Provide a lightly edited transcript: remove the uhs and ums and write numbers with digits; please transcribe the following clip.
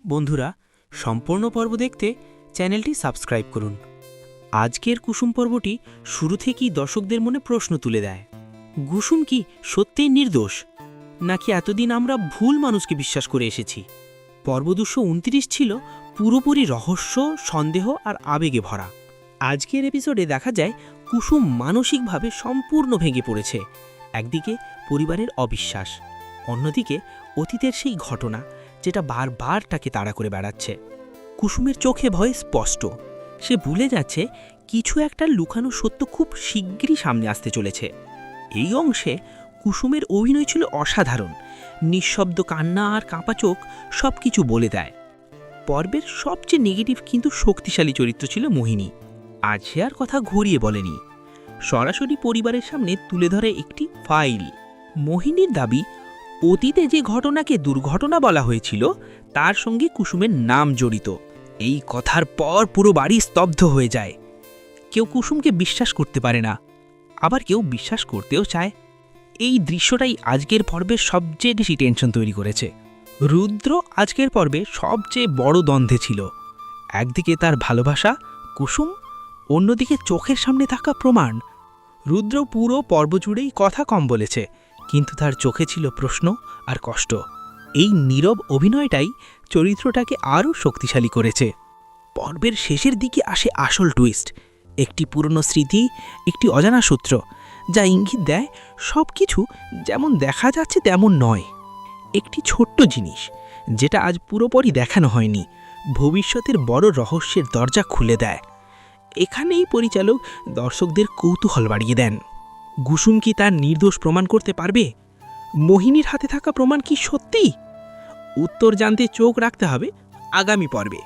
বন্ধুরা, সম্পূর্ণ পর্ব দেখতে চ্যানেলটি সাবস্ক্রাইব করুন। আজকের কুসুম পর্বটি শুরু থেকেই দর্শকদের মনে প্রশ্ন তুলে দেয়, কুসুম কি সত্যিই নির্দোষ, নাকি এতদিন আমরা ভুল মানুষকে বিশ্বাস করে এসেছি? পর্ব 229 ছিল পুরোপুরি রহস্য, সন্দেহ আর আবেগে ভরা। আজকের এপিসোডে দেখা যায় কুসুম মানসিকভাবে সম্পূর্ণ ভেঙে পড়েছে। একদিকে পরিবারের অবিশ্বাস, অন্যদিকে অতীতের সেই ঘটনা যেটা বারবার তাকে তাড়া করে বেড়াচ্ছে। কুসুমের চোখে ভয় স্পষ্ট, সে ভুলে যাচ্ছে কিছু একটা লুকানো সত্য খুব শিগগিরই সামনে আসতে চলেছে। এই অংশে কুসুমের অভিনয় ছিল অসাধারণ। নিঃশব্দ কান্না আর কাঁপা চোখ সব কিছু বলে দেয়। পর্বের সবচেয়ে নেগেটিভ কিন্তু শক্তিশালী চরিত্র ছিল মোহিনী। আজ সে আর কথা ঘুরিয়ে বলেনি, সরাসরি পরিবারের সামনে তুলে ধরে একটি ফাইল। মোহিনীর দাবি, অতীতে যে ঘটনাকে দুর্ঘটনা বলা হয়েছিল তার সঙ্গে কুসুমের নাম জড়িত। এই কথার পর পুরো বাড়ি স্তব্ধ হয়ে যায়। কেউ কুসুমকে বিশ্বাস করতে পারে না, আবার কেউ বিশ্বাস করতেও চায়। এই দৃশ্যটাই আজকের পর্বের সবচেয়ে বেশি টেনশন তৈরি করেছে। রুদ্র আজকের পর্বে সবচেয়ে বড় দ্বন্দ্বে ছিল। একদিকে তার ভালোবাসা কুসুম, অন্যদিকে চোখের সামনে থাকা প্রমাণ। রুদ্র পুরো পর্ব জুড়েই কথা কম বলেছে, কিন্তু তার চোখে ছিল প্রশ্ন আর কষ্ট। এই নীরব অভিনয়টাই চরিত্রটাকে আরও শক্তিশালী করেছে। পর্বের শেষের দিকে আসে আসল টুইস্ট। একটি পুরনো স্মৃতি, একটি অজানা সূত্র, যা ইঙ্গিত দেয় সব কিছু যেমন দেখা যাচ্ছে তেমন নয়। একটি ছোট্ট জিনিস যেটা আজ পুরোপুরি দেখানো হয়নি, ভবিষ্যতের বড় রহস্যের দরজা খুলে দেয়। এখানেই পরিচালক দর্শকদের কৌতূহল বাড়িয়ে দেন। কুসুম কি তার নির্দোষ প্রমাণ করতে পারবে? মোহিনীর হাতে থাকা প্রমাণ কি সত্যি? উত্তর জানতে চোখ রাখতে হবে আগামী পর্বে।